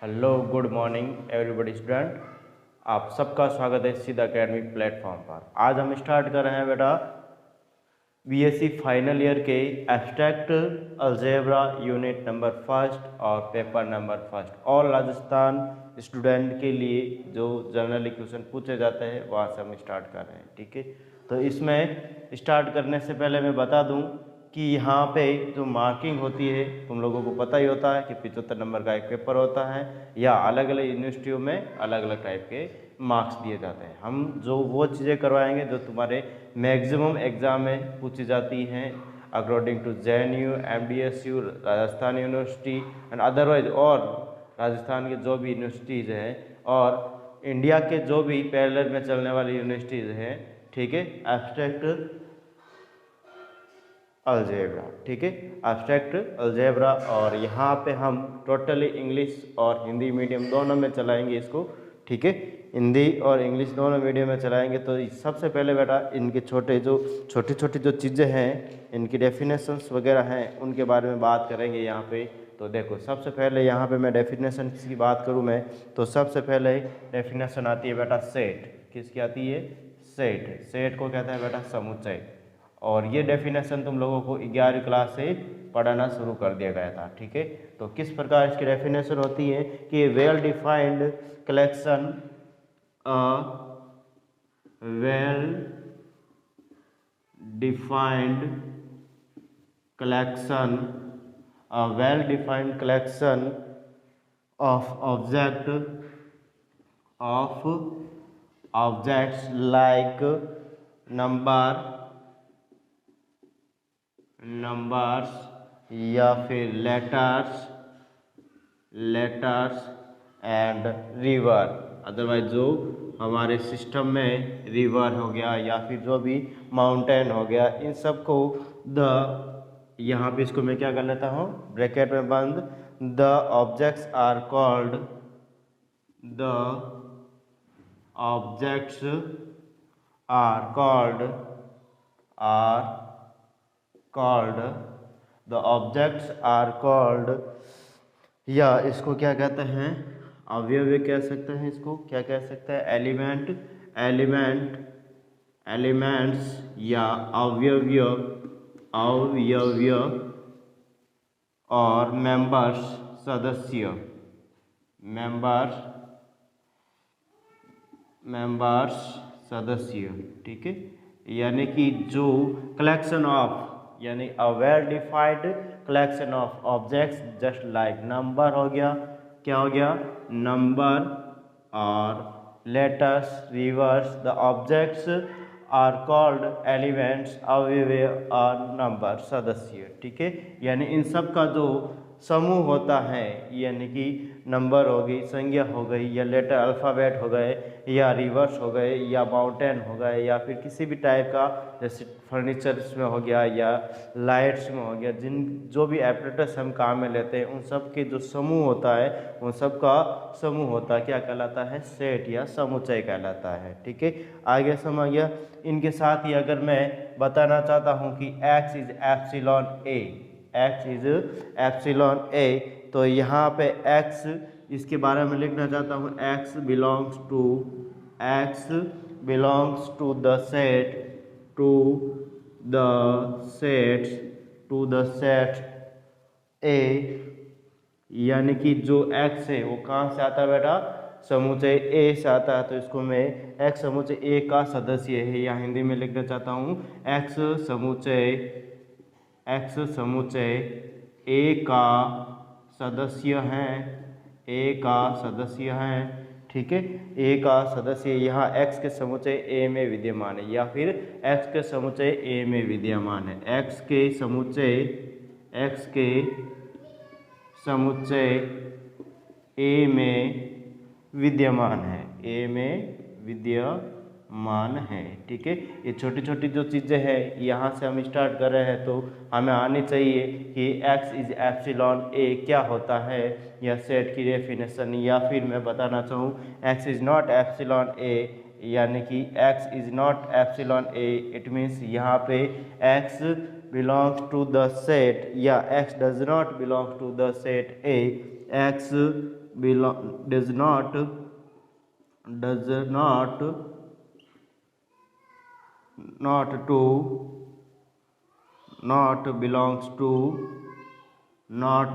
Hello good morning everybody student. आप सबका स्वागत है सीधा अकेडमिक प्लेटफॉर्म पर। आज हम स्टार्ट कर रहे हैं बेटा बीएससी फाइनल ईयर के abstract algebra unit number first और paper number first. All Rajasthan student के लिए जो जनरली क्वेश्चन पूछे जाते हैं वहाँ से हम स्टार्ट कर रहे हैं, ठीक है। तो इसमें स्टार्ट करने से पहले मैं बता दूं कि यहाँ पे जो मार्किंग होती है तुम लोगों को पता ही होता है कि 75 नंबर का एक पेपर होता है या अलग अलग यूनिवर्सिटियों में अलग अलग टाइप के मार्क्स दिए जाते हैं। हम जो वो चीज़ें करवाएंगे जो तुम्हारे मैक्सिमम एग्ज़ाम में पूछी जाती हैं according to JNU, MDSU, Rajasthan university and otherwise और राजस्थान के जो भी यूनिवर्सिटीज़ हैं और इंडिया के जो भी पैरेलल में चलने वाली यूनिवर्सिटीज़ हैं, ठीक है। एब्स्ट्रैक्ट अलजेब्रा, ठीक है, एब्स्ट्रैक्ट अलजेब्रा। और यहाँ पे हम टोटली इंग्लिश और हिंदी मीडियम दोनों में चलाएंगे इसको, ठीक है। हिंदी और इंग्लिश दोनों मीडियम में चलाएंगे। तो सबसे पहले बेटा इनके छोटी छोटी जो चीज़ें हैं, इनकी डेफिनेशंस वगैरह हैं, उनके बारे में बात करेंगे यहाँ पे। तो देखो सबसे पहले यहाँ पे मैं डेफिनेशन की बात करूँ मैं तो सबसे पहले डेफिनेशन आती है बेटा सेट। किसकी आती है? सेट। सेट को कहता है बेटा समुच्चय। और ये डेफिनेशन तुम लोगों को 11वीं क्लास से पढ़ाना शुरू कर दिया गया था, ठीक है। तो किस प्रकार इसकी डेफिनेशन होती है कि well defined collection, well defined collection, well defined collection of objects like numbers या फिर लेटर्स एंड रिवर। अदरवाइज जो हमारे सिस्टम में रिवर हो गया या फिर जो भी माउंटेन हो गया, इन सब को यहाँ पे इसको मैं क्या कर लेता हूँ ब्रैकेट में बंद, द ऑब्जेक्ट्स आर कॉल्ड या इसको क्या कहते हैं, अवयव कह सकते हैं, इसको क्या कह सकते हैं, एलिमेंट्स या अवयव और मेंबर्स, सदस्य, ठीक है। यानी कि जो कलेक्शन ऑफ, यानी a well defined collection of objects just like number हो गया, क्या हो गया, नंबर और letters, rivers. The objects are called elements, अवयव और नंबर, सदस्य, ठीक है। यानी इन सब का जो समूह होता है, यानी कि नंबर हो गई, संज्ञा हो गई, या लेटर अल्फ़ाबेट हो गए, या रिवर्स हो गए, या माउंटेन हो गए, या फिर किसी भी टाइप का जैसे फर्नीचर्स में हो गया या लाइट्स में हो गया, जो भी एपरेटस हम काम में लेते हैं, उन सब के जो समूह होता है, उन सब का समूह होता है क्या कहलाता है, सेट या समुच्चय कहलाता है, ठीक है। आगे समझ गया। इनके साथ ही अगर मैं बताना चाहता हूँ कि x इज एप्सिलॉन ए, तो यहाँ पे x इसके बारे में लिखना चाहता हूँ, x belongs to the set A, यानी कि जो x है वो कहाँ से आता है बेटा, समुच्चय ए से आता है। तो इसको मैं x समुच्चय ए का सदस्य है या हिंदी में लिखना चाहता हूँ x समुच्चय ए का सदस्य है, ठीक है। ए का सदस्य यहाँ x के समुच्चय ए में विद्यमान है या फिर x के समुच्चय ए में विद्यमान है, x के समुच्चय ए में विद्यमान है, ठीक है। ये छोटी छोटी जो चीज़ें हैं यहाँ से हम स्टार्ट कर रहे हैं, तो हमें आनी चाहिए कि x इज एप्सिलॉन ए क्या होता है, या सेट की डेफिनेशन, या फिर मैं बताना चाहूँ x is not epsilon A, यानी कि x is not epsilon A, it means यहाँ पे x belongs to the set या x does not belong to the set A, x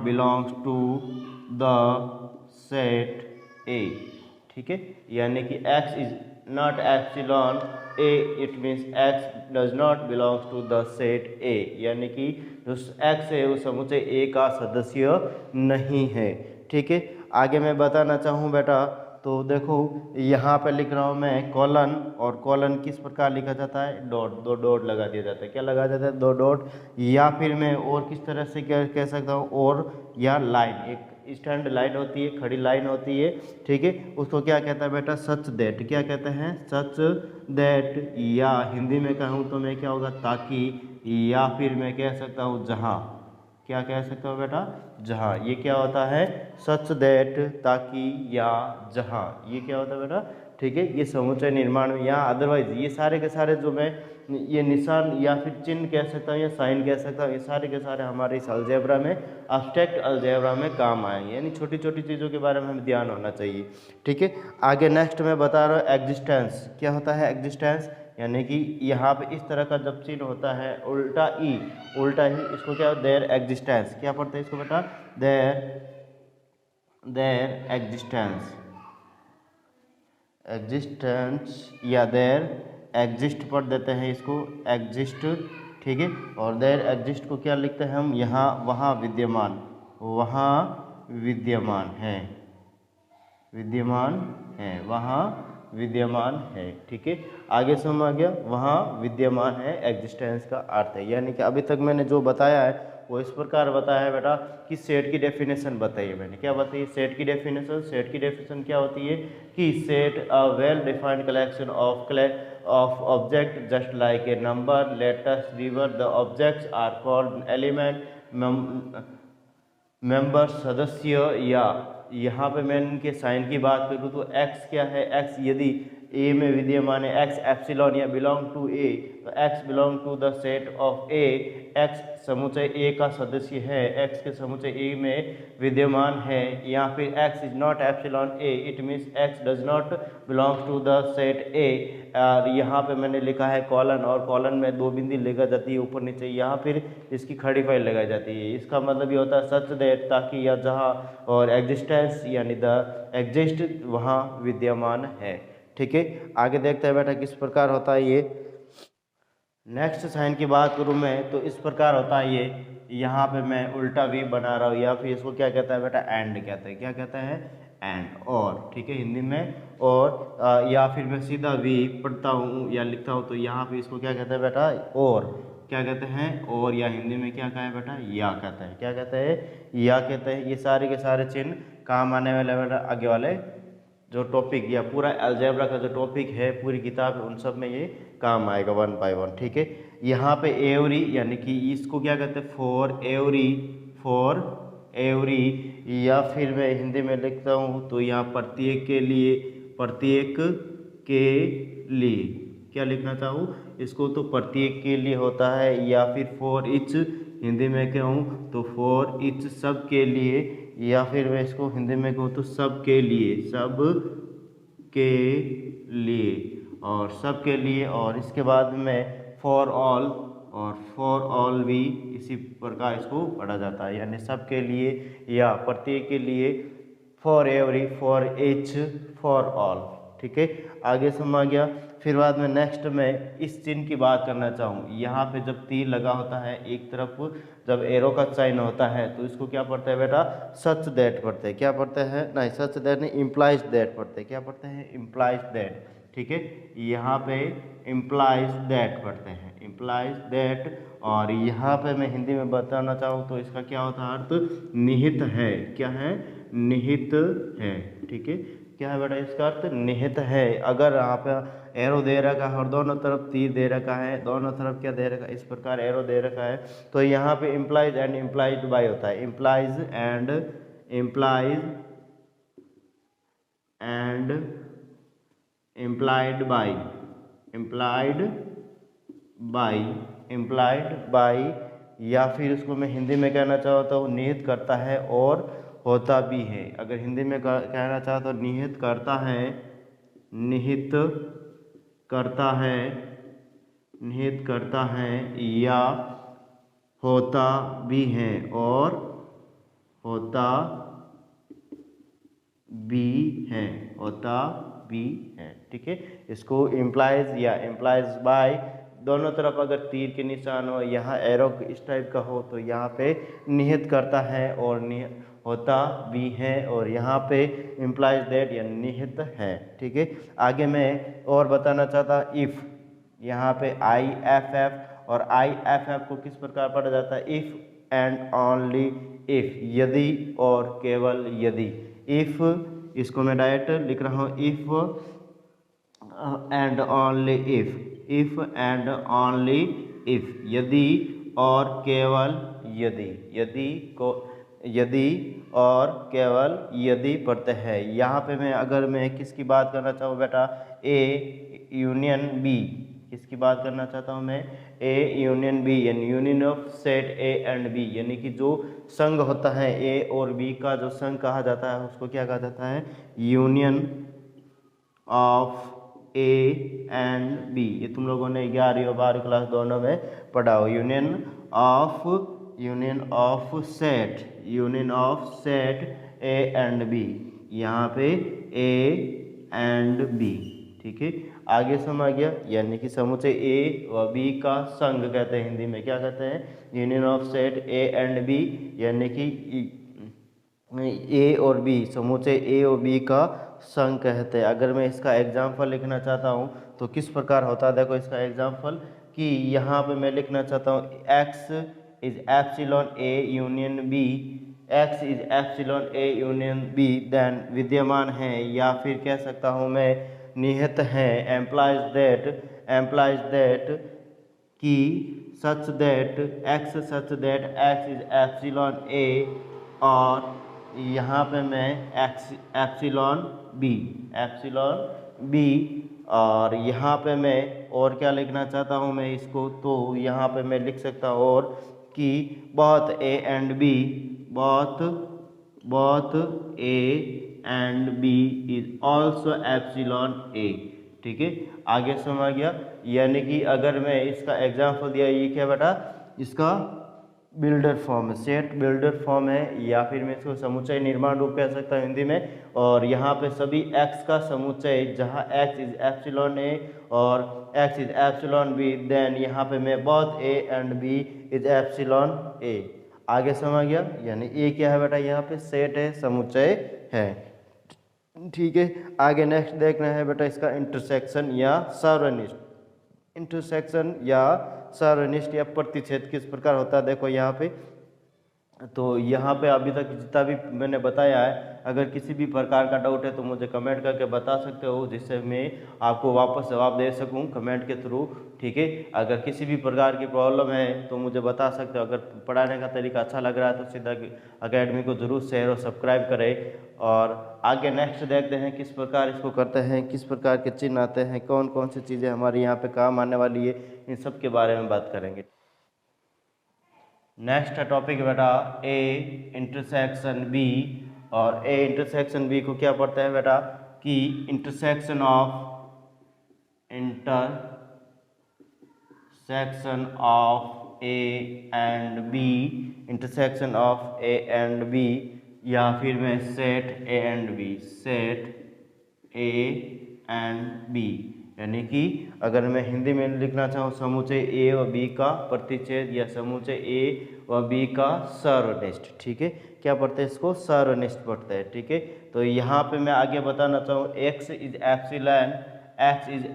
belongs to the set A, ठीक है। यानी कि x is not epsilon A, it means x does not belongs to the set A, यानी कि जो x है वो समुच्चय A का सदस्य नहीं है, ठीक है। आगे मैं बताना चाहूँ बेटा, तो देखो यहाँ पे लिख रहा हूँ मैं कॉलन, और कॉलन किस प्रकार लिखा जाता है, डॉट, दो डॉट लगा दिया जाता है। क्या लगा जाता है, दो डॉट, या फिर मैं और किस तरह से क्या कह सकता हूँ, और या लाइन, एक स्टैंड लाइन होती है, खड़ी लाइन होती है, ठीक है, उसको क्या कहता है बेटा, सच दैट। क्या कहते हैं, सच दैट, या हिंदी में कहूँ तो मैं क्या होगा, ताकि, या फिर मैं कह सकता हूँ जहाँ। क्या कह सकता हूँ बेटा, जहाँ। ये क्या होता है, सच दैट, ताकि, या जहाँ, ये क्या होता है बेटा, ठीक है। ये समुच्चय निर्माण में, या अदरवाइज ये सारे के सारे जो मैं ये निशान या फिर चिन्ह कह सकता हूँ या साइन कह सकता हूँ, ये सारे के सारे हमारे इस अलजेब्रा में, एब्स्ट्रैक्ट अलजेब्रा में काम आएंगे, यानी छोटी छोटी चीज़ों के बारे में हमें ध्यान होना चाहिए, ठीक है। आगे नेक्स्ट मैं बता रहा हूँ एग्जिस्टेंस। क्या होता है एग्जिस्टेंस, यानी कि यहाँ पे इस तरह का जब चिन्ह होता है उल्टा ई, उल्टा ही, इसको क्या, देयर एग्जिस्टेंस। क्या पढ़ते हैं इसको बेटा, देयर एग्जिस्टेंस, एग्जिस्टेंस या देयर एग्जिस्ट पढ़ देते हैं इसको, एग्जिस्ट, ठीक है। और देयर एग्जिस्ट को क्या लिखते हैं हम, यहाँ वहाँ विद्यमान, वहाँ विद्यमान है, विद्यमान है, वहाँ विद्यमान है, ठीक है। आगे समझ आ गया, वहाँ विद्यमान है, एग्जिस्टेंस का अर्थ है। यानी कि अभी तक मैंने जो बताया है वो इस प्रकार बताया है बेटा कि सेट की डेफिनेशन बताइए। मैंने क्या बताई, सेट की डेफिनेशन। सेट की डेफिनेशन क्या होती है कि set a well defined collection of object just like a number, let us river the objects are called element, member, सदस्य, या यहाँ पे मैं इनके साइन की बात करूँ तो x क्या है, x यदि A में विद्यमान है, x एप्सिलॉन या बिलोंग टू A, तो x belong to the set of A, x समुच्चय A का सदस्य है, x के समुच्चय A में विद्यमान है, या फिर x is not epsilon A, it means x does not belong to the set A। और यहाँ पे मैंने लिखा है कॉलन, और कॉलन में दो बिंदी लगाई जाती है ऊपर नीचे, यहाँ फिर इसकी खड़ी फाइल लगाई जाती है। इसका मतलब ये होता है सच दैट, ताकि, या जहाँ, और एग्जिस्टेंस यानी द एग्जिस्ट, वहाँ विद्यमान है, ठीक है। आगे देखते हैं बेटा किस प्रकार होता है ये। नेक्स्ट साइन की बात करूँ मैं तो इस प्रकार होता है ये, यहाँ पे मैं उल्टा वी बना रहा हूँ, या फिर इसको क्या कहता है बेटा, एंड कहते हैं। क्या कहता है, एंड, और, ठीक है, हिंदी में और, या फिर मैं सीधा वी पढ़ता हूँ या लिखता हूँ तो यहाँ पे इसको क्या कहते हैं बेटा, और। क्या कहते हैं, और, या हिंदी में क्या कहा है बेटा, या कहते हैं। क्या कहते हैं, या कहते हैं। ये सारे के सारे चिन्ह काम आने वाले बेटा आगे वाले जो टॉपिक या पूरा अलजेब्रा का जो टॉपिक है पूरी किताब, उन सब में ये काम आएगा वन बाय वन, ठीक है। यहाँ पे एवरी यानी कि इसको क्या कहते हैं, फॉर एवरी, फॉर एवरी, या फिर मैं हिंदी में लिखता हूँ तो यहाँ प्रत्येक के लिए, प्रत्येक के लिए। क्या लिखना चाहूँ इसको, तो प्रत्येक के लिए होता है, या फिर फॉर इच, हिंदी में कहूँ तो फॉर इच, सब के लिए, या फिर मैं इसको हिंदी में कहूँ तो सब के लिए, सब के लिए, और सब के लिए, और इसके बाद में फॉर ऑल, और फॉर ऑल भी इसी प्रकार इसको पढ़ा जाता है, यानी सब के लिए या प्रत्येक के लिए, for every, for H, for all, ठीक है। आगे समझ गया। फिर बाद में नेक्स्ट में इस चिन्ह की बात करना चाहूँ, यहाँ पे जब तीर लगा होता है एक तरफ, जब एरो का साइन होता है तो इसको क्या पढ़ते हैं बेटा, सच दैट पढ़ते हैं। क्या पढ़ते हैं, नहीं सच दैट नहीं, इम्प्लाइज दैट पढ़ते हैं। क्या पढ़ते हैं, इम्प्लाइज दैट, ठीक है। यहाँ पे इम्प्लाइज दैट पढ़ते हैं, इम्प्लाइज दैट। और यहाँ पे मैं हिंदी में बताना चाहूँ तो इसका क्या होता है अर्थ, निहित है। क्या है, निहित है, ठीक है। क्या है बेटा इसका अर्थ, निहित है। अगर यहाँ पे एरो दे रखा है और दोनों तरफ तीर दे रखा है, दोनों तरफ क्या दे रखा है, इस प्रकार एरो दे रखा है, तो यहाँ पे इम्प्लाइज एंड इम्प्लाइड बाय होता है, implies and implies and implied by, implied by, implied by, या फिर उसको मैं हिंदी में कहना चाहता हूँ निहित करता है होता भी है। अगर हिंदी में कहना चाहो तो निहित करता है, निहित करता है, निहित करता है या होता भी है और होता भी है, होता भी है। ठीक है, इसको इम्प्लाइज या इम्प्लाइज बाय दोनों तरफ अगर तीर के निशान हो, यहाँ एरो इस टाइप का हो तो यहाँ पे निहित करता है और होता भी है, और यहाँ पे इम्प्लाइज दैट या निहित है। ठीक है, आगे मैं और बताना चाहता इफ़, यहाँ पे IFF और IFF को किस प्रकार पढ़ा जाता है, इफ़ एंड ओनली इफ़, यदि और केवल यदि। इफ़, इसको मैं डायरेक्ट लिख रहा हूँ, if and only if, if and only if, यदि और केवल यदि, यदि को यदि और केवल यदि पढ़ते हैं। यहाँ पे मैं अगर मैं किसकी बात करना चाहूँ बेटा, ए यूनियन बी, किसकी बात करना चाहता हूँ मैं, ए यूनियन बी, यानी union of set A and B, यानी कि जो संघ होता है ए और बी का, जो संघ कहा जाता है उसको क्या कहा जाता है, union of A and B. ये तुम लोगों ने 11वीं और 12वीं क्लास दोनों में पढ़ा हो। Union of set, union of set A and B, यहाँ पे ए एंड बी। ठीक है, आगे समझ गया, यानी कि समुच्चय ए व बी का संघ कहते हैं, हिंदी में क्या कहते हैं, union of set A and B, यानी कि ए और बी, समुच्चय ए और बी का संघ कहते हैं। अगर मैं इसका एग्जाम्पल लिखना चाहता हूँ तो किस प्रकार होता है, देखो इसका एग्जाम्पल कि यहाँ पे मैं लिखना चाहता हूँ x is epsilon A union B, x is epsilon A union B, then विद्यमान है, या फिर कह सकता हूँ मैं निहित है, एम्प्लाइज दैट कि such that x is epsilon A, और यहाँ पे मैं एप्सिलॉन बी, और यहाँ पे मैं और क्या लिखना चाहता हूँ मैं इसको, तो यहाँ पे मैं लिख सकता हूँ और कि बहुत ए एंड बी, बहुत A and B is also epsilon A. ठीक है, आगे समझ गया, यानी कि अगर मैं इसका एग्जाम्पल दिया, ये क्या बेटा, इसका बिल्डर फॉर्म है, सेट बिल्डर फॉर्म है, या फिर मैं इसको समुच्चय निर्माण रूप कह सकता हूँ हिंदी में। और यहाँ पे सभी x का समुच्चय, जहाँ x इज एप्सिलॉन ए और x is epsilon B, then यहाँ पे मैं both a and b is epsilon A. आगे समझ गया, यानी ए क्या है बेटा, यहाँ पे सेट है, समुच्चय है। ठीक है, आगे नेक्स्ट देखना है बेटा इसका इंटरसेक्शन या सार्वनिष्ठ। इंटरसेक्शन या सार्वनिष्ठ या प्रतिच्छेद किस प्रकार होता है, देखो यहाँ पे, तो यहाँ पे अभी तक जितना भी मैंने बताया है, अगर किसी भी प्रकार का डाउट है तो मुझे कमेंट करके बता सकते हो, जिससे मैं आपको वापस जवाब दे सकूं कमेंट के थ्रू। ठीक है, अगर किसी भी प्रकार की प्रॉब्लम है तो मुझे बता सकते हो। अगर पढ़ाने का तरीका अच्छा लग रहा है तो सीधा अकेडमी को जरूर शेयर और सब्सक्राइब करें। और आगे नेक्स्ट देखते हैं किस प्रकार इसको करते हैं, किस प्रकार के चिन्ह आते हैं, कौन कौन सी चीज़ें हमारे यहाँ पे काम आने वाली है, इन सब के बारे में बात करेंगे। नेक्स्ट टॉपिक बेटा ए इंटरसेक्शन बी, और ए इंटरसेक्शन बी को क्या पढ़ते हैं बेटा कि intersection of A and B, intersection of A and B, या फिर मैं सेट ए एंड बी, यानी कि अगर मैं हिंदी में लिखना चाहूँ समुच्चय ए व बी का प्रतिच्छेद, या समुच्चय ए व बी का सार्वनिष्ठ। ठीक है, क्या पढ़ते हैं इसको, सार्वनिष्ठ पढ़ते हैं। ठीक है, तो यहाँ पे मैं आगे बताना चाहूँ x is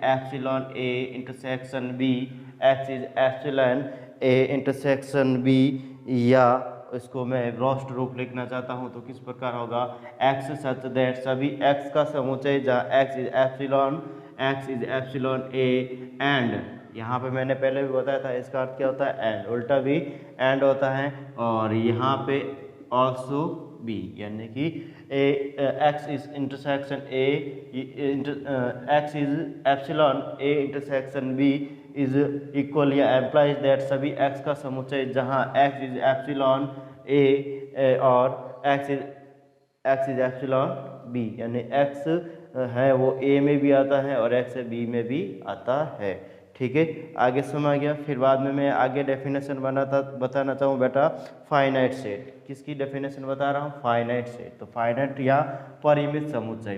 epsilon A intersection B, x is epsilon A intersection B, या इसको मैं रोस्ट रूप लिखना चाहता हूँ तो किस प्रकार होगा, एक्स सच दैट सभी एक्स का समुच्चय जहाँ x is epsilon A and, यहाँ पे मैंने पहले भी बताया था इसका अर्थ क्या होता है, एंड, उल्टा भी एंड होता है, और यहाँ पे ऑल्सो बी, यानी कि x is intersection A, x is epsilon A intersection B is equal या एम्प्लाइज दैट सभी x का समुच्चय जहाँ x इज एप्सिलॉन ए और x is x is epsilon B, यानी एक्स है वो ए में भी आता है और एक्स बी में भी आता है। ठीक है, आगे समझ गया। फिर बाद में मैं आगे डेफिनेशन बताना चाहूँ बेटा फाइनाइट सेट। किसकी डेफिनेशन बता रहा हूँ? Finite set. तो फाइनाइट या परिमित समुच्चय,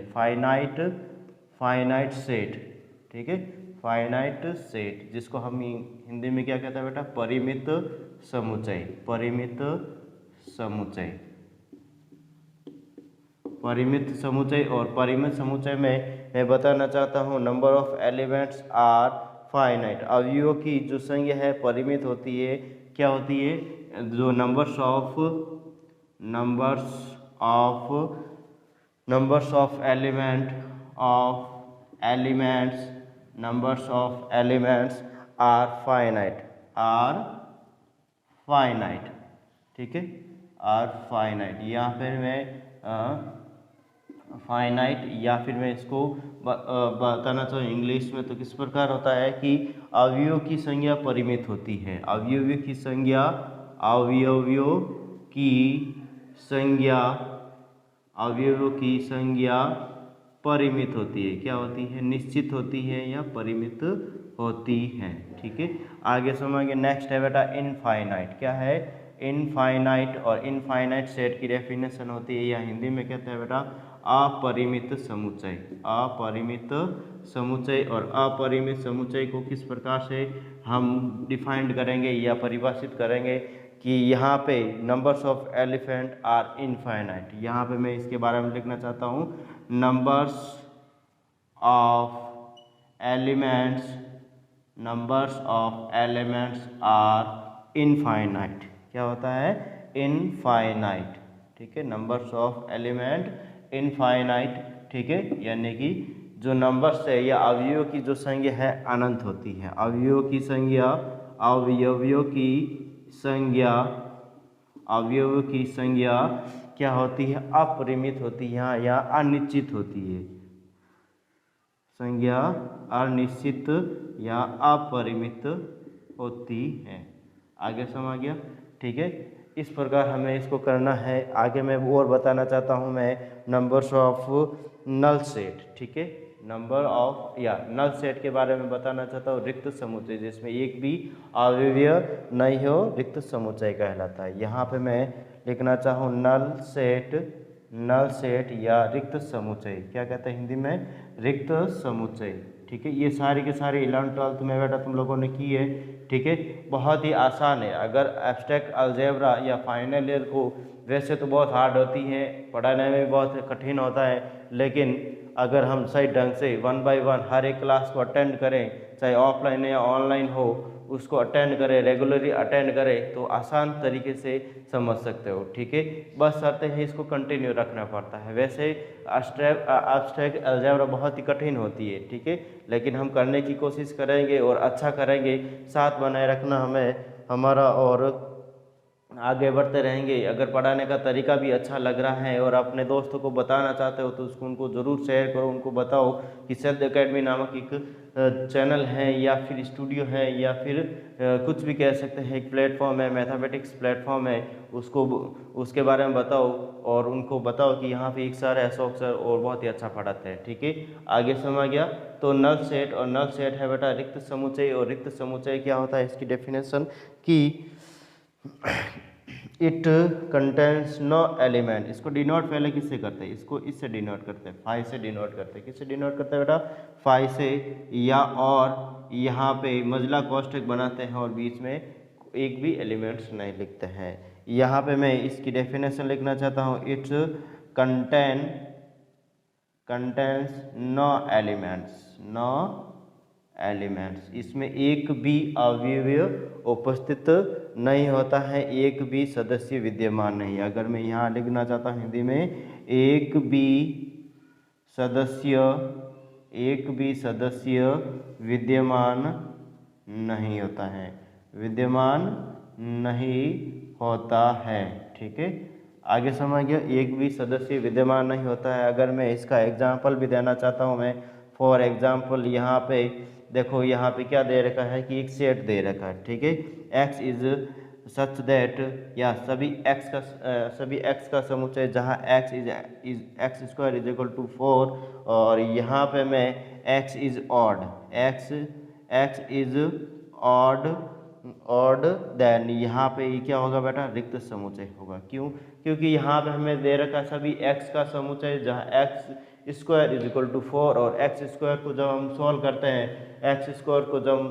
फाइनाइट सेट। ठीक है, फाइनाइट सेट जिसको हम हिंदी में क्या कहते हैं बेटा? परिमित समुच्चय। परिमित समुच्चय, परिमित समुच्चय। और परिमित समुच्चय में मैं बताना चाहता हूँ number of elements are finite. अवयवों की जो संख्या है परिमित होती है। क्या होती है? जो numbers of elements are finite. ठीक है, आर फाइनाइट। यहाँ पर मैं फाइनाइट या फिर मैं इसको बताना चाहूँ इंग्लिश में तो किस प्रकार होता है कि अवयवों की संख्या परिमित होती है। अवयवों की संख्या परिमित होती है। क्या होती है? निश्चित होती है या परिमित होती है। ठीक है, आगे समझेंगे। नेक्स्ट है बेटा इनफाइनाइट। क्या है? इनफाइनाइट। और इनफाइनाइट सेट की डेफिनेशन होती है या हिंदी में कहते हैं बेटा अपरिमित समुच्चय। अपरिमित समुच्चय। और अपरिमित समुच्चय को किस प्रकार से हम डिफाइंड करेंगे या परिभाषित करेंगे कि यहाँ पे numbers of elephant are infinite. यहाँ पे मैं इसके बारे में लिखना चाहता हूँ numbers of elements are infinite. क्या होता है? इनफाइनाइट। ठीक है, नंबर्स ऑफ एलिमेंट इनफाइनाइट। ठीक है, यानी कि जो नंबर्स है या अवयवों की जो संख्या है अनंत होती है। अवयवों की संख्या क्या होती है? अपरिमित होती है या अनिश्चित होती है। संख्या अनिश्चित या अपरिमित होती है। आगे समझ गया? ठीक है, इस प्रकार हमें इसको करना है। आगे मैं और बताना चाहता हूँ मैं नंबर्स ऑफ नल सेट। ठीक है, नल सेट के बारे में बताना चाहता हूँ। रिक्त समुच्चय जिसमें एक भी अवयव नहीं हो, रिक्त समुच्चय कहलाता है। यहाँ पे मैं लिखना चाहूँ नल सेट या रिक्त समुच्चय। क्या कहते हैं हिंदी में? रिक्त समुच्चय। ठीक है, ये सारी के सारे 11th-12th में बेटा तुम लोगों ने की है। ठीक है, बहुत ही आसान है। अगर एब्स्ट्रैक्ट अलजेब्रा या फाइनल ईयर को वैसे तो बहुत हार्ड होती है, पढ़ाने में भी बहुत कठिन होता है, लेकिन अगर हम सही ढंग से 1 बाय 1 हर एक क्लास को अटेंड करें, चाहे ऑफलाइन या ऑनलाइन हो, उसको अटेंड करें, रेगुलरली अटेंड करें, तो आसान तरीके से समझ सकते हो। ठीक है, बस शर्त है इसको कंटिन्यू रखना पड़ता है। वैसे एब्स्ट्रैक्ट अलजेब्रा बहुत ही कठिन होती है। ठीक है, लेकिन हम करने की कोशिश करेंगे और अच्छा करेंगे, साथ बनाए रखना हमें हमारा, और आगे बढ़ते रहेंगे। अगर पढ़ाने का तरीका भी अच्छा लग रहा है और अपने दोस्तों को बताना चाहते हो तो उसको उनको ज़रूर शेयर करो। उनको बताओ कि सेल्फ एकेडमी नामक एक चैनल है या फिर स्टूडियो है या फिर कुछ भी कह सकते हैं, एक प्लेटफॉर्म है, मैथमेटिक्स प्लेटफॉर्म है। उसके बारे में बताओ और उनको बताओ कि यहाँ पे एक सर है, अशोक सर, और बहुत ही अच्छा पढ़ाते हैं। ठीक है, आगे समझ गया? तो नल सेट, और नल सेट है बेटा रिक्त समुच्चय। और रिक्त समुच्चय क्या होता है? इसकी डेफिनेशन कि इट कंटेंस नो एलिमेंट। इसको डिनोट पहले किससे करते हैं? इसको इससे डिनोट करते हैं, फाइव से डिनोट करते हैं। किससे डिनोट करते हैं बेटा? फाइव से। या और यहाँ पे मजला कोष्ठक बनाते हैं और बीच में एक भी एलिमेंट्स नहीं लिखते हैं। यहाँ पे मैं इसकी डेफिनेशन लिखना चाहता हूँ। It's contains no elements. इसमें एक भी अवयव उपस्थित नहीं होता है, एक भी सदस्य विद्यमान नहीं। अगर मैं यहाँ लिखना चाहता हूँ हिंदी में, एक भी सदस्य विद्यमान नहीं होता है। ठीक है, आगे समझ गया? एक भी सदस्य विद्यमान नहीं होता है। अगर मैं इसका एग्जाम्पल भी देना चाहता हूँ मैं, फॉर एग्जाम्पल यहाँ पे देखो, यहाँ पे क्या दे रखा है कि एक सेट दे रखा है। ठीक है, एक्स इज सच दैट या सभी x का समुच्चय जहाँ x is x square is equal to 4 और यहाँ पे मैं x is odd x is odd then यहाँ पे ये क्या होगा बेटा, रिक्त समुच्चय होगा। क्यों? क्योंकि यहाँ पे हमें दे रखा है सभी x का समुच्चय जहाँ x square is equal to 4 और एक्स स्क्वायर को जब हम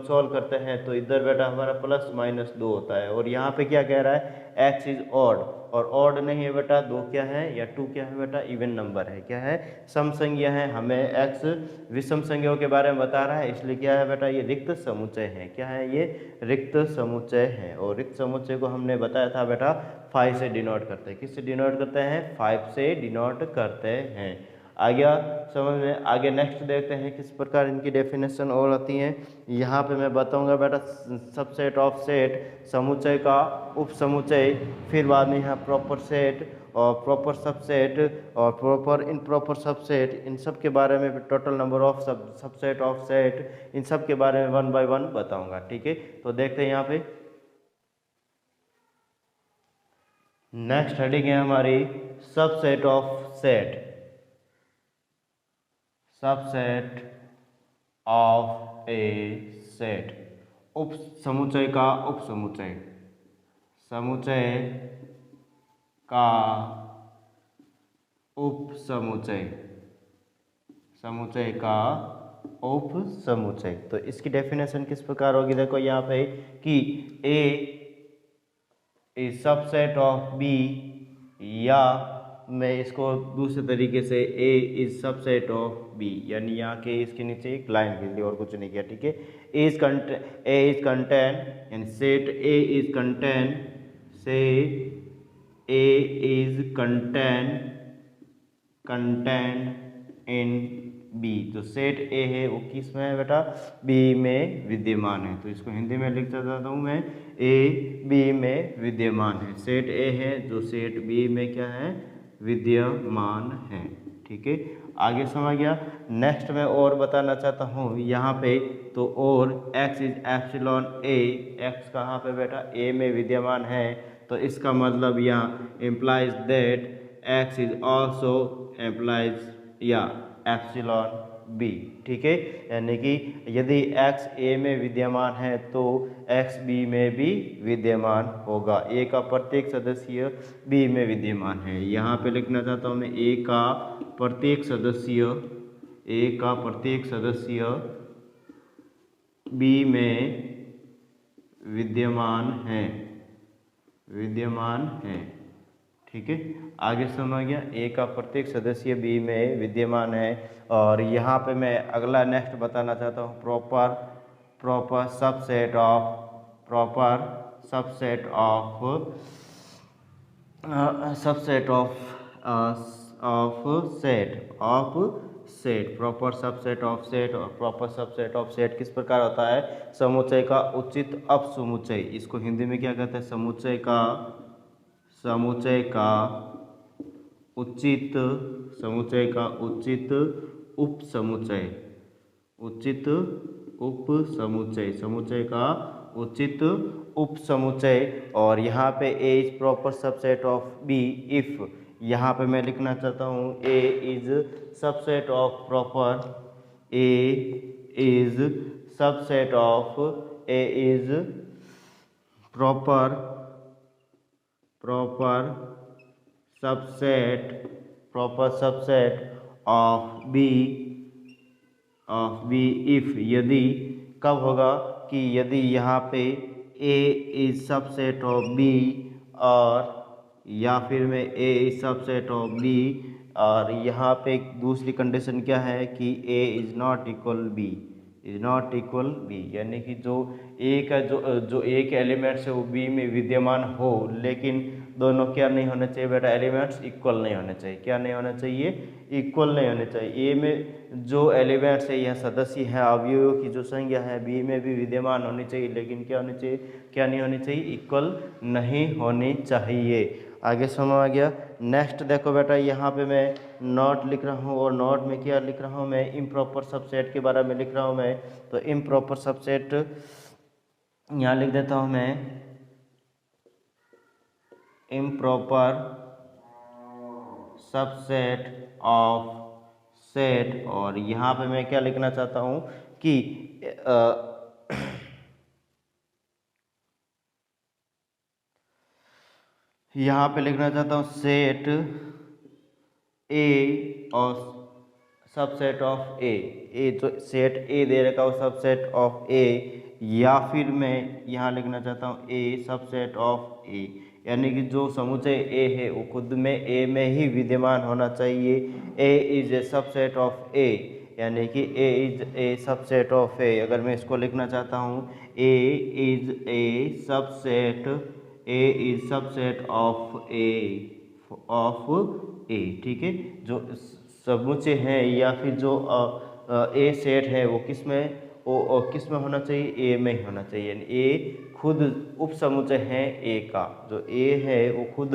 सॉल्व करते हैं तो इधर बेटा हमारा प्लस माइनस 2 होता है और यहाँ पे क्या कह रहा है, एक्स इज ऑड और ऑड नहीं है बेटा, 2 क्या है या 2 क्या है बेटा, इवन नंबर है। क्या है, सम संख्या है। हमें एक्स विषम संख्याओं के बारे में बता रहा है, इसलिए क्या है बेटा, ये रिक्त समुच्चय है। क्या है, ये रिक्त समुच्चय है और रिक्त समुच्चय को हमने बताया था बेटा 5 से डिनोट करते हैं। किससे डिनोट करते हैं, 5 से डिनोट करते हैं। आ गया समझ में। आगे नेक्स्ट देखते हैं किस प्रकार इनकी डेफिनेशन और आती है। यहाँ पे मैं बताऊंगा बेटा सबसेट ऑफ सेट, समुच्चय का उपसमुच्चय, फिर बाद में यहाँ प्रॉपर सेट और प्रॉपर सबसेट और प्रॉपर इनप्रॉपर सबसेट, इन सब के बारे में total number of subset of set, इन सब के बारे में 1 बाय 1 बताऊंगा। ठीक है, तो देखते हैं यहाँ पे नेक्स्ट हेडिंग है हमारी subset of set. Subset of A set, उप समुच्चय का उपसमुच्चय, समुच्चय का उपसमुच्चय, समुच्चय का उपसमुच्चय। तो इसकी डेफिनेशन किस प्रकार होगी, देखो यहाँ पे कि A is subset of B, या मैं इसको दूसरे तरीके से ए इज सबसेट ऑफ बी, यानी यहाँ के इसके नीचे एक लाइन खींच दी और कुछ नहीं किया। ठीक है, ए इज कंटेन यानी set A is contain, set A is contain in B. तो सेट ए है वो किस में है बेटा, बी में विद्यमान है। तो इसको हिंदी में लिख देता हूँ मैं, ए बी में विद्यमान है। सेट ए है जो सेट बी में क्या है, विद्यमान है। ठीक है, आगे समझ गया। नेक्स्ट मैं और बताना चाहता हूँ यहाँ पे, तो और x is epsilon A, x कहाँ पे बेटा, a में विद्यमान है। तो इसका मतलब यहाँ implies that x is also implies या एप्सिलॉन बी। ठीक है, यानी कि यदि x a में विद्यमान है तो x b में भी विद्यमान होगा। a का प्रत्येक सदस्य b में विद्यमान है। यहाँ पे लिखना चाहता हूँ मैं, a का प्रत्येक सदस्य b में विद्यमान है। ठीक है, आगे समझ गया, ए का प्रत्येक सदस्य बी में विद्यमान है। और यहाँ पे मैं अगला नेक्स्ट बताना चाहता हूँ प्रॉपर सबसेट ऑफ सेट किस प्रकार होता है, समुच्चय का उचित अपसमुच्चय। इसको हिंदी में क्या कहते हैं, समुच्चय का उचित उपसमुच्चय, समुच्चय का उचित उपसमुच्चय। और यहाँ पे A is proper subset of B if, यहाँ पे मैं लिखना चाहता हूँ A is subset of proper subset of B if, यदि कब होगा कि यदि यहाँ पे A is subset of B, और या फिर में A is subset of B, और यहाँ पे दूसरी कंडीशन क्या है कि A is not equal B, यानी कि जो ए का जो ए के एलिमेंट्स है वो बी में विद्यमान हो, लेकिन दोनों क्या नहीं होने चाहिए बेटा, एलिमेंट्स इक्वल नहीं होने चाहिए। क्या नहीं होना चाहिए, इक्वल नहीं होने चाहिए। ए में जो एलिमेंट्स है या सदस्य है, अवयवों की जो संख्या है, बी में भी विद्यमान होनी चाहिए, लेकिन क्या नहीं होनी चाहिए, इक्वल नहीं होनी चाहिए। आगे समझ आ गया। नेक्स्ट देखो बेटा, यहाँ पे मैं नोट लिख रहा हूँ और नोट में क्या लिख रहा हूँ मैं, इम्प्रॉपर सबसेट के बारे में लिख रहा हूँ मैं। तो इम्प्रॉपर सबसेट यहाँ लिख देता हूँ मैं, इम्प्रॉपर सबसेट ऑफ सेट। और यहाँ पे मैं क्या लिखना चाहता हूँ कि यहाँ पे लिखना चाहता हूँ सेट ए और सबसेट ऑफ ए जो सेट ए दे रखा हो सबसेट ऑफ ए, या फिर मैं यहाँ लिखना चाहता हूँ ए सबसेट ऑफ ए, यानी कि जो समुच्चय ए है वो खुद में ए में ही विद्यमान होना चाहिए। A is a subset of A, यानी कि A is a subset of A. अगर मैं इसको लिखना चाहता हूँ A is a subset, A is subset of A, ठीक है। जो समुच्चय है या फिर जो ए सेट है वो किस में होना चाहिए, ए में ही होना चाहिए। यानी ए खुद उप समुच्चय है ए का, जो ए है वो खुद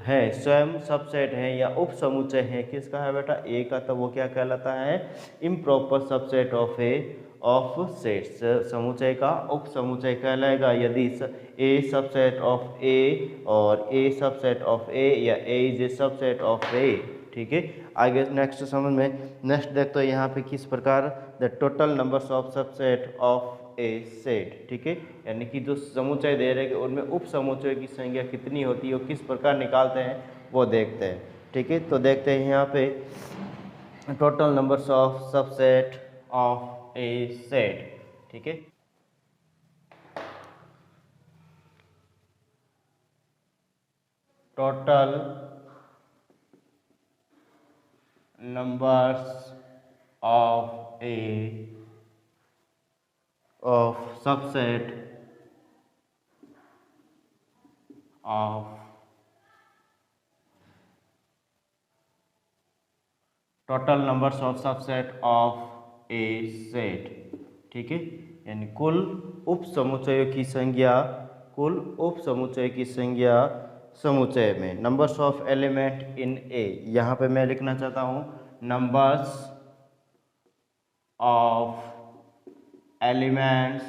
है स्वयं सबसेट है या उप समुच्चय है किसका है बेटा, ए का। तो वो क्या कहलाता है, improper subset of A of sets, समुच्चय का उप समुच्चय कहलाएगा यदि ए सबसेट ऑफ ए और ए सबसेट ऑफ ए या ए is a subset of A, ठीक है। आगे नेक्स्ट समझ में, नेक्स्ट देखते हैं यहाँ पे किस प्रकार the total numbers of subset of A set, ठीक है। यानी कि जो समुच्चय दे रहे हैं उनमें उप समुच्चय की संख्या कितनी होती है और किस प्रकार निकालते हैं वो देखते हैं, ठीक है। तो देखते हैं यहाँ पे total numbers of subset of A set, ठीक है। Total numbers of a of subset of total numbers of subset of a set, ठीक है। यानी कुल उप समुच्चयों की संख्या, कुल उप समुच्चय की संख्या समुच्चय में। Numbers of element in A, यहाँ पे मैं लिखना चाहता हूँ numbers of elements,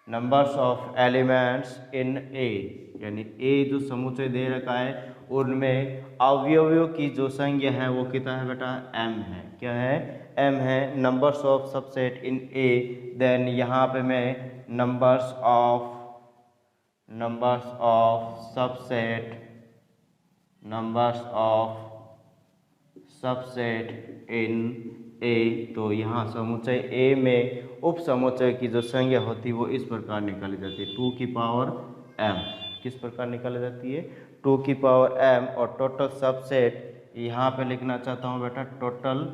numbers of elements in A, यानी ए जो समुच्चय दे रखा है उनमें अवयवों की जो संख्या है वो कितना है बेटा, m है। क्या है, m है। Numbers of subset in A, then यहाँ पे मैं numbers of subset, numbers of subset in A, तो यहाँ समुच्चय ए में उप समुच्चय की जो संख्या होती है वो इस प्रकार निकाली जाती है, 2 की पावर m। किस प्रकार निकाली जाती है, 2 की पावर m। और टोटल सबसेट यहाँ पे लिखना चाहता हूँ बेटा टोटल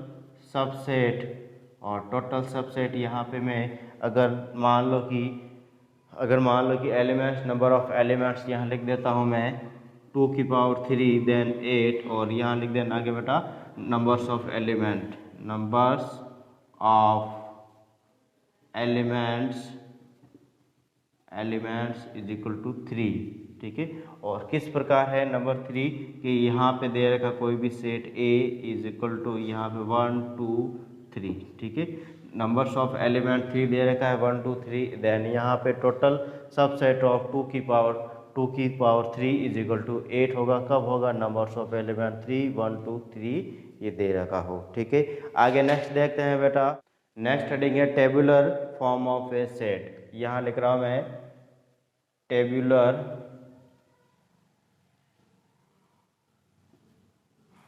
सबसेट, और टोटल सबसेट यहाँ पे मैं अगर मान लो कि एलिमेंट्स, नंबर ऑफ एलिमेंट्स यहाँ लिख देता हूँ मैं 2 की पावर 3 देन 8, और यहाँ लिख देना आगे बेटा numbers of element, numbers of elements is equal to 3, ठीक है। और किस प्रकार है नंबर 3 कि यहाँ पे दे रखा कोई भी set A is equal to यहाँ पे 1 2 3, ठीक है। नंबर्स ऑफ एलिमेंट 3 दे रखा है 1 2 3, देन यहाँ पे टोटल सबसेट ऑफ 2 की पावर 3 इज इक्वल टू 8 होगा। कब होगा, नंबर्स ऑफ एलिमेंट 3 1 2 3 ये दे रखा हो, ठीक है। आगे नेक्स्ट देखते हैं बेटा, नेक्स्ट हेडिंग है tabular form of A set. यहाँ लिख रहा हूँ मैं tabular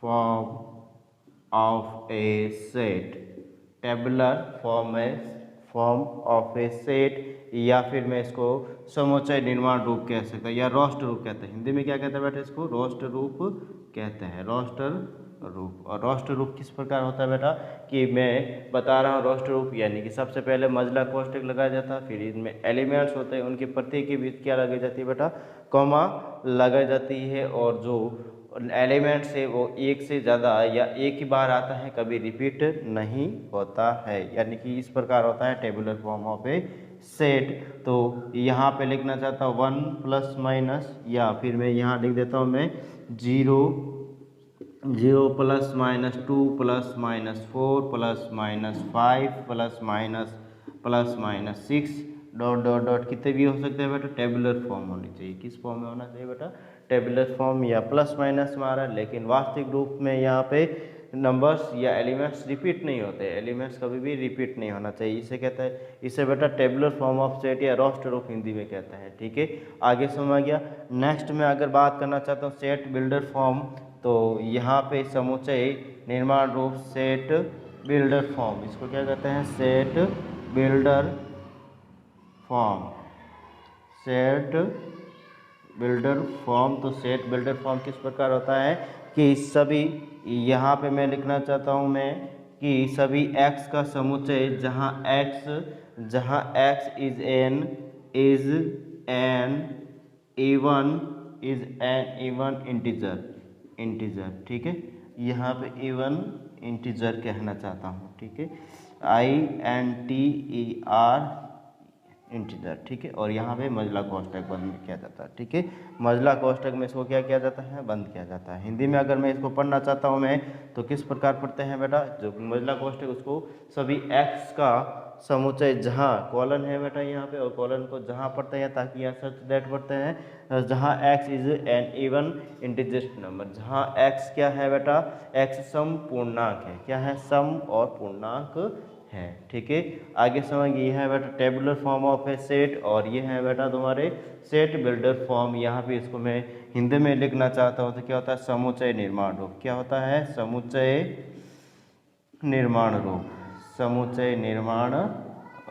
form of A set, tabular form of A set, या फिर मैं इसको समुच्चय निर्माण रूप कह सकता हूँ या रोस्टर रूप कहते हैं। हिंदी में क्या कहते हैं बेटा, इसको रोस्टर रूप कहते हैं, रोस्टर रूप। और रोस्टर रूप किस प्रकार होता है बेटा कि मैं बता रहा हूँ रोस्टर रूप, यानी कि सबसे पहले मजला कोष्टक लगाया जाता है, फिर इनमें एलिमेंट्स होते हैं, उनके प्रत्येक के बीच क्या लगाई जाती है बेटा, कॉमा लगाई जाती है। और जो एलिमेंट्स है वो एक से ज़्यादा या एक ही बार आता है, कभी रिपीट नहीं होता है, यानी कि इस प्रकार होता है tabular form of A set. तो यहाँ पे लिखना चाहता हूँ 1 प्लस माइनस, या फिर मैं यहाँ लिख देता हूँ मैं 0 plus minus 2 plus minus 4 plus minus 5 plus minus 6 dot dot dot कितने भी हो सकते हैं बेटा, टेबुलर फॉर्म होनी चाहिए। किस फॉर्म में होना चाहिए बेटा, टेबुलर फॉर्म या प्लस माइनस में आ रहा है, लेकिन वास्तविक रूप में यहाँ पे नंबर्स या एलिमेंट्स रिपीट नहीं होते, एलिमेंट्स कभी भी रिपीट नहीं होना चाहिए। इसे कहता है, इसे बेटा टेबुलर फॉर्म ऑफ सेट या रोस्टर ऑफ हिंदी में कहते हैं। ठीक है, आगे समझ गया। नेक्स्ट में अगर बात करना चाहता हूँ सेट बिल्डर फॉर्म, तो यहाँ पे समुच्चय निर्माण रूप सेट बिल्डर फॉर्म, इसको क्या कहते हैं, set builder form, set builder form. तो सेट बिल्डर फॉर्म किस प्रकार होता है कि सभी, यहाँ पे मैं लिखना चाहता हूँ मैं कि सभी x का समुच्चय जहाँ x is an even integer. ठीक है, यहाँ पे इवन इंटीजर कहना चाहता हूँ। ठीक है, INTER इंटीजर। ठीक है, और यहाँ पे मजला कोष्टक बंद किया जाता है। ठीक है, मजला कोष्टक में इसको क्या किया जाता है, बंद किया जाता है। हिंदी में अगर मैं इसको पढ़ना चाहता हूँ मैं, तो किस प्रकार पढ़ते हैं बेटा, जो मजला कोष्टक उसको सभी x का समुच्चय जहाँ कॉलन है बेटा यहाँ पे, और कॉलन को जहाँ पढ़ते हैं ताकि यहाँ सच दैट पढ़ते हैं जहाँ x is an even integer number, जहाँ x क्या है बेटा, x सम पूर्णांक है। क्या है, सम और पूर्णांक है। ठीक है, आगे समझिए, यह है बेटा tabular form of A set, और ये है बेटा तुम्हारे सेट बिल्डर फॉर्म। यहाँ पे इसको मैं हिंदी में लिखना चाहता हूँ तो क्या होता है, समुच्चय निर्माण रूप। क्या होता है, समुच्चय निर्माण रूप, समुच्चय निर्माण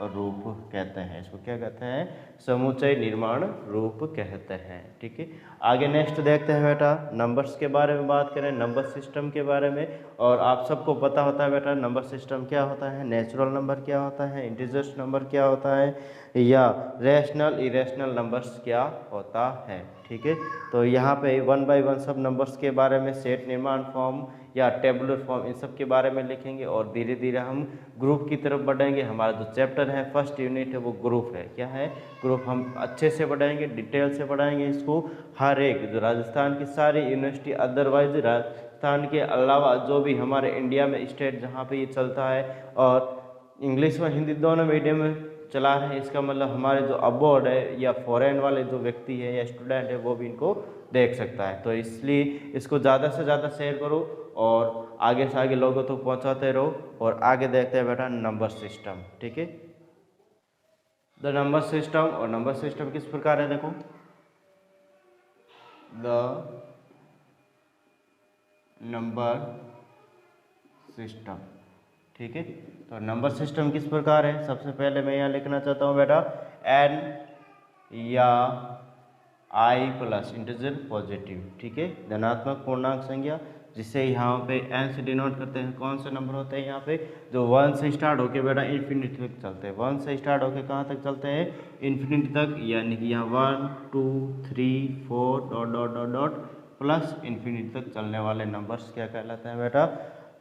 रूप कहते हैं इसको। क्या कहते हैं, समुच्चय निर्माण रूप कहते हैं। ठीक है, आगे नेक्स्ट देखते हैं बेटा, नंबर्स के बारे में बात करें, नंबर सिस्टम के बारे में। और आप सबको पता होता है बेटा नंबर सिस्टम क्या होता है, नेचुरल नंबर क्या होता है, इंटीजर्स नंबर क्या होता है, या रैशनल इरेशनल नंबर्स क्या होता है। ठीक है, तो यहाँ पे 1 बाय 1 सब नंबर्स के बारे में, सेट निर्माण फॉर्म या टेबुलर फॉर्म, इन सब के बारे में लिखेंगे, और धीरे धीरे हम ग्रुप की तरफ बढ़ेंगे। हमारा जो चैप्टर है, फर्स्ट यूनिट है, वो ग्रुप है। क्या है, ग्रुप। हम अच्छे से पढ़ाएंगे, डिटेल से पढ़ाएंगे इसको। हर एक जो राजस्थान की सारी यूनिवर्सिटी, अदरवाइज राजस्थान के अलावा जो भी हमारे इंडिया में स्टेट जहाँ पे ये चलता है, और इंग्लिश और हिंदी दोनों मीडियम में चला रहे हैं, इसका मतलब हमारे जो अब्रॉड है या फॉरेन वाले जो व्यक्ति है या स्टूडेंट है वो भी इनको देख सकता है। तो इसलिए इसको ज़्यादा से ज़्यादा शेयर करो और आगे से आगे लोगों तक पहुंचाते रहो। और आगे देखते हैं बेटा नंबर सिस्टम। ठीक है, द नंबर सिस्टम। और नंबर सिस्टम किस प्रकार है, देखो, द नंबर सिस्टम। ठीक है, तो नंबर सिस्टम किस प्रकार है, सबसे पहले मैं यहाँ लिखना चाहता हूँ बेटा n या i प्लस इंटीजर पॉजिटिव। ठीक है, धनात्मक पूर्णांक संख्या, जिसे यहाँ पे n से डिनोट करते हैं। कौन से नंबर होते हैं यहाँ पे, जो 1 से स्टार्ट होके बेटा इन्फिनिटी तक चलते हैं। 1 से स्टार्ट होके कहाँ तक चलते हैं, इन्फिनिटी तक, यानी कि यहाँ 1 2 3 4 dot dot dot dot plus infinity तक चलने वाले नंबर्स क्या कहलाते हैं बेटा,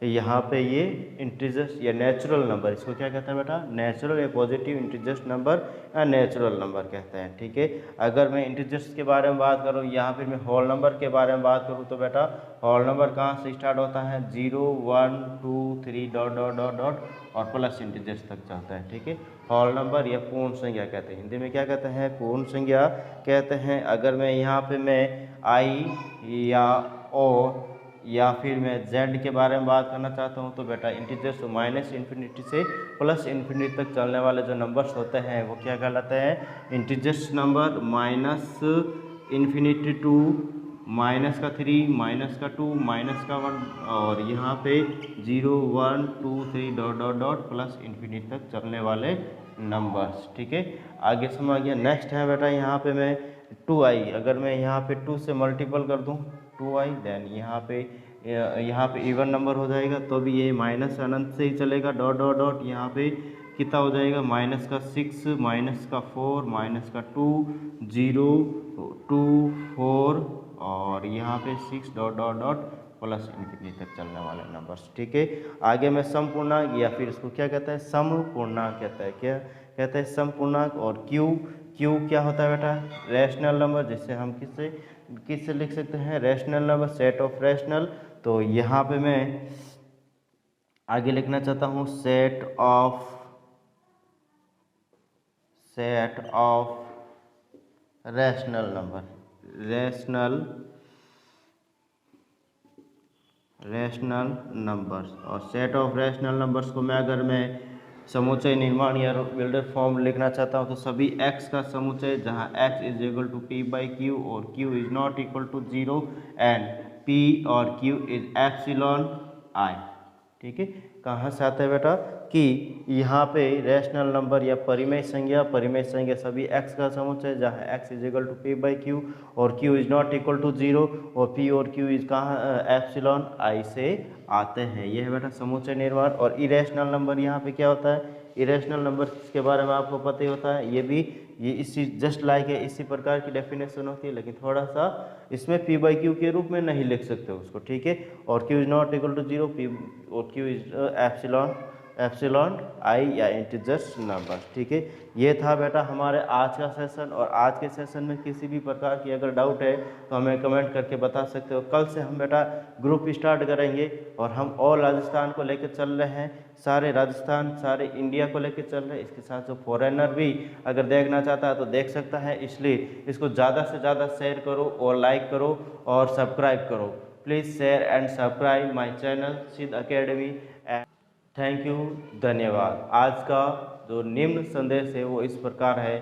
यहाँ पे ये इंटीजर्स या नेचुरल नंबर, इसको क्या कहते हैं बेटा, नेचुरल या पॉजिटिव इंटीजर्स नंबर या नेचुरल नंबर कहते हैं। ठीक है, अगर मैं इंटीजर्स के बारे में बात करूँ या फिर मैं होल नंबर के बारे में बात करूँ, तो बेटा होल नंबर कहाँ से स्टार्ट होता है, 0 1 2 3 डॉट डॉट डॉट डॉट और प्लस इंटीजर्स तक चलता है। ठीक है, होल नंबर या पूर्ण संख्या कहते हैं, हिंदी में क्या कहते हैं, पूर्ण संख्या कहते हैं। अगर मैं यहाँ पे मैं आई या ओ या फिर मैं z के बारे में बात करना चाहता हूँ, तो बेटा इंटीजर्स माइनस इन्फिनिटी से प्लस इन्फिनिटी तक चलने वाले जो नंबर्स होते हैं वो क्या कहलाते हैं, integers number. Minus infinity to, minus का 3, माइनस का 2, माइनस का 1, और यहाँ पे 0 1 2 3 dot dot dot plus infinity तक चलने वाले नंबर्स। ठीक है, आगे समझ गया। नेक्स्ट है बेटा यहाँ पे मैं 2i, अगर मैं यहाँ पे 2 से मल्टीपल कर दूँ 2i, देन यहाँ पे इवन नंबर हो जाएगा, तो भी ये माइनस अनंत से ही चलेगा, डॉट डॉट डॉट। यहाँ पे कितना हो जाएगा, माइनस का 6, माइनस का 4, माइनस का 2, 0 2 4, और यहाँ पे 6 dot dot dot plus infinity तक चलने वाले नंबर्स। ठीक है, आगे में सम पूर्णांक या फिर इसको क्या कहता है, सम पूर्णांक कहता है। क्या कहता है, सम पूर्णांक। और क्यू क्या होता है बेटा, रैशनल नंबर, जिससे हम किससे लिख सकते हैं, rational number, set of rational. तो यहाँ पे मैं आगे लिखना चाहता हूँ set of rational number, rational numbers. और सेट ऑफ रैशनल नंबर्स को मैं समुच्चय निर्माण या बिल्डर फॉर्म लिखना चाहता हूँ तो सभी x का समुच्चय जहाँ x is equal to p by q और q is not equal to 0 and p और q इज एप्सिलॉन i। ठीक है, कहाँ से आता है बेटा कि यहाँ पे रैशनल नंबर या परिमेय संख्या सभी x का समुच्चय जहाँ x is equal to p by q और q is not equal to 0 और p और q इज कहाँ एप्सिलॉन i से आते हैं। यह है बेटा समुच्चय निर्माण। और इरेशनल नंबर यहाँ पे क्या होता है, इरेशनल नंबर के बारे में आपको पता ही होता है, ये इसी जस्ट लाइक है, इसी प्रकार की डेफिनेशन होती है, लेकिन थोड़ा सा इसमें p बाई क्यू के रूप में नहीं लिख सकते उसको। ठीक है, और q is not equal to 0, p और q इज एप्सिलॉन आई या इंटीजर्स नंबर। ठीक है, ये था बेटा हमारे आज का सेशन। और आज के सेशन में किसी भी प्रकार की अगर डाउट है तो हमें कमेंट करके बता सकते हो। कल से हम बेटा ग्रुप स्टार्ट करेंगे और हम ऑल राजस्थान को लेकर चल रहे हैं, सारे राजस्थान सारे इंडिया को लेकर चल रहे हैं। इसके साथ जो फॉरेनर भी अगर देखना चाहता है तो देख सकता है, इसलिए इसको ज़्यादा से ज़्यादा शेयर करो और लाइक करो और सब्सक्राइब करो। Please share and subscribe my channel सिद्ध अकेडमी। थैंक यू, धन्यवाद। आज का जो निम्न संदेश है वो इस प्रकार है।